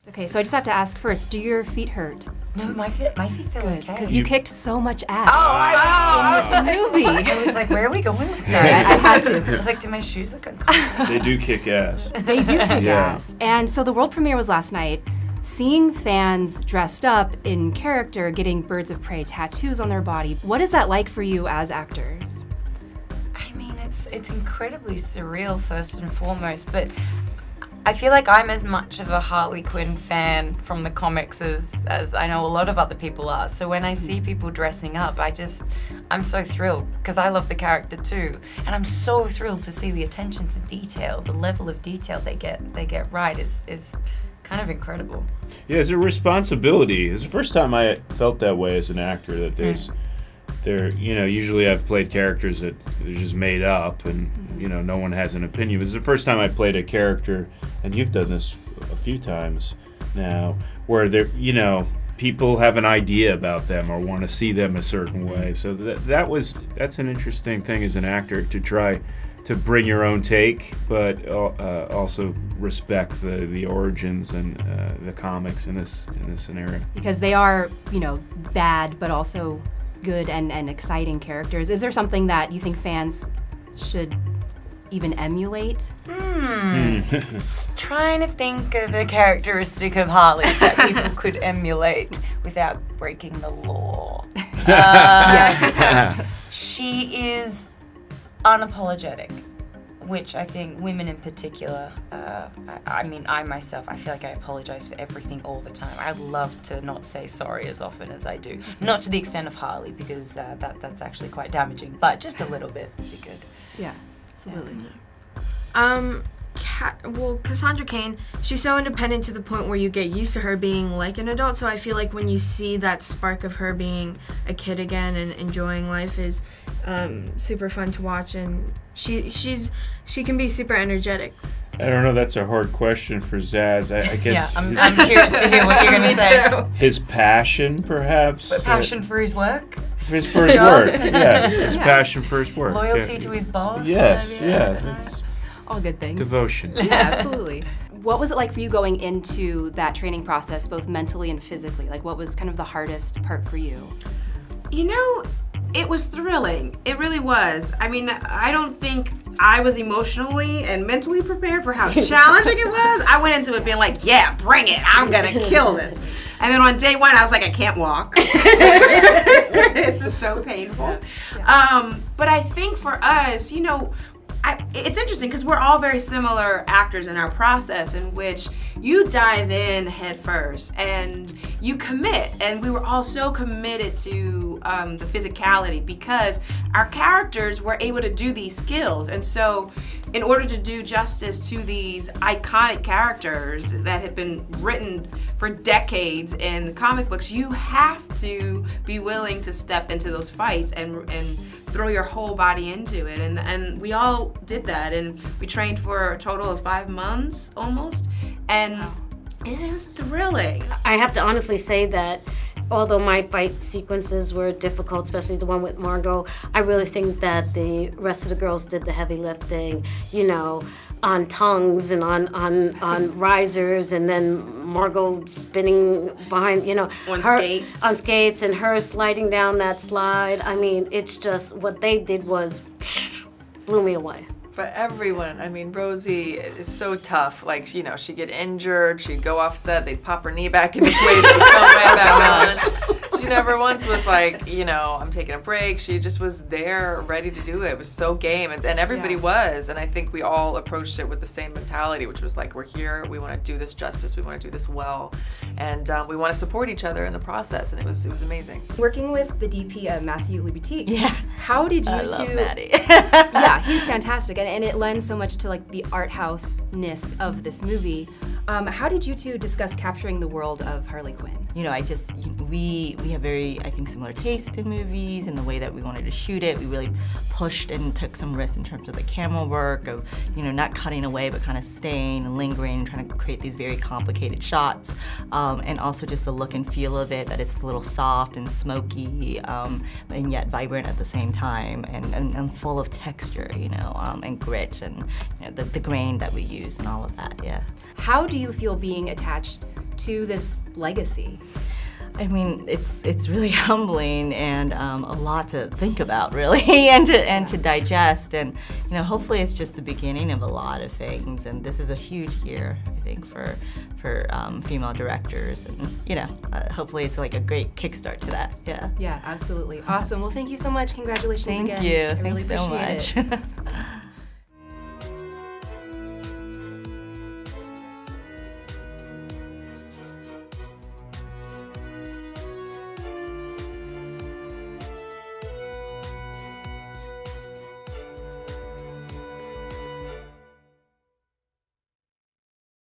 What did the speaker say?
Okay, so I just have to ask first, do your feet hurt? No, my feet feel okay. Because you kicked so much ass in this movie. I was like, where are we going with Sorry, that? I had to. I was like, do my shoes look uncomfortable? They do kick ass. They do kick ass. And so the world premiere was last night. Seeing fans dressed up in character, getting Birds of Prey tattoos on their body, what is that like for you as actors? I mean, it's incredibly surreal first and foremost, but I feel like I'm as much of a Harley Quinn fan from the comics as I know a lot of other people are. So when I see people dressing up, I'm so thrilled because I love the character too. And I'm so thrilled to see the attention to detail, the level of detail they get right is kind of incredible. Yeah, it's a responsibility. It's the first time I felt that way as an actor, that usually I've played characters that are just made up and, no one has an opinion. It was the first time I played a character, and you've done this a few times now, where people have an idea about them or want to see them a certain way. So that's an interesting thing as an actor, to try to bring your own take, but also respect the origins and the comics in this scenario. Because they are, bad, but also good and exciting characters. Is there something that you think fans should even emulate? Just trying to think of a characteristic of Harley's that people could emulate without breaking the law. Yes. She is unapologetic, which I think women in particular, I myself, I feel like I apologize for everything all the time. I love to not say sorry as often as I do. Not to the extent of Harley, because that's actually quite damaging, but just a little bit would be good. Yeah, absolutely. Well, Cassandra Cain, she's so independent to the point where you get used to her being like an adult, so I feel like when you see that spark of her being a kid again and enjoying life is super fun to watch, and she can be super energetic. I don't know, that's a hard question for Zaz. I guess. Yeah, I'm curious to hear what you're going to say. His passion, perhaps? Passion for his work? For his work, yes. His passion for his work. Loyalty to his boss? Yes, It's all good things. Devotion. Yeah, absolutely. What was it like for you going into that training process, both mentally and physically? Like, what was kind of the hardest part for you? It was thrilling. It really was. I mean, I don't think I was emotionally and mentally prepared for how challenging it was. I went into it being like, yeah, bring it. I'm going to kill this. And then on day one, I was like, I can't walk. This is so painful. Yeah. But I think for us, it's interesting because we're all very similar actors in our process, in which you dive in head first and you commit, and we were all so committed to the physicality because our characters were able to do these skills. And so in order to do justice to these iconic characters that had been written for decades in the comic books, you have to be willing to step into those fights and throw your whole body into it. And we all did that, and we trained for a total of 5 months almost, and it was thrilling. I have to honestly say that although my fight sequences were difficult, especially the one with Margot, I really think that the rest of the girls did the heavy lifting, on tongues and on risers, and then Margot spinning behind, on skates, and her sliding down that slide. I mean, it's just what they did was blew me away. For everyone, I mean, Rosie is so tough. Like, she'd get injured, she'd go off set, they'd pop her knee back into place, she'd come right back on. She never once was like, I'm taking a break. She just was there, ready to do it. It was so game, and everybody was. And I think we all approached it with the same mentality, which was like, we're here, we want to do this justice, we want to do this well, and we want to support each other in the process. And it was amazing. Working with the DP, Matthew Libatique. Yeah. How did you I love Matty. Yeah, he's fantastic, and it lends so much to like the art house-ness of this movie. How did you two discuss capturing the world of Harley Quinn? We have very, I think, similar taste in movies and the way that we wanted to shoot it. We really pushed and took some risks in terms of the camera work, of, not cutting away, but kind of staying and lingering, trying to create these very complicated shots. And also just the look and feel of it, that it's a little soft and smoky, and yet vibrant at the same time, and full of texture, and grit, and the grain that we use and all of that, yeah. How do you feel being attached to this legacy? I mean, it's really humbling and a lot to think about, really, and to digest. And hopefully, it's just the beginning of a lot of things. And this is a huge year, I think, for female directors. And hopefully, it's like a great kickstart to that. Yeah. Yeah, absolutely. Awesome. Well, thank you so much. Congratulations again. Thank you. I Thanks really so appreciate much. it.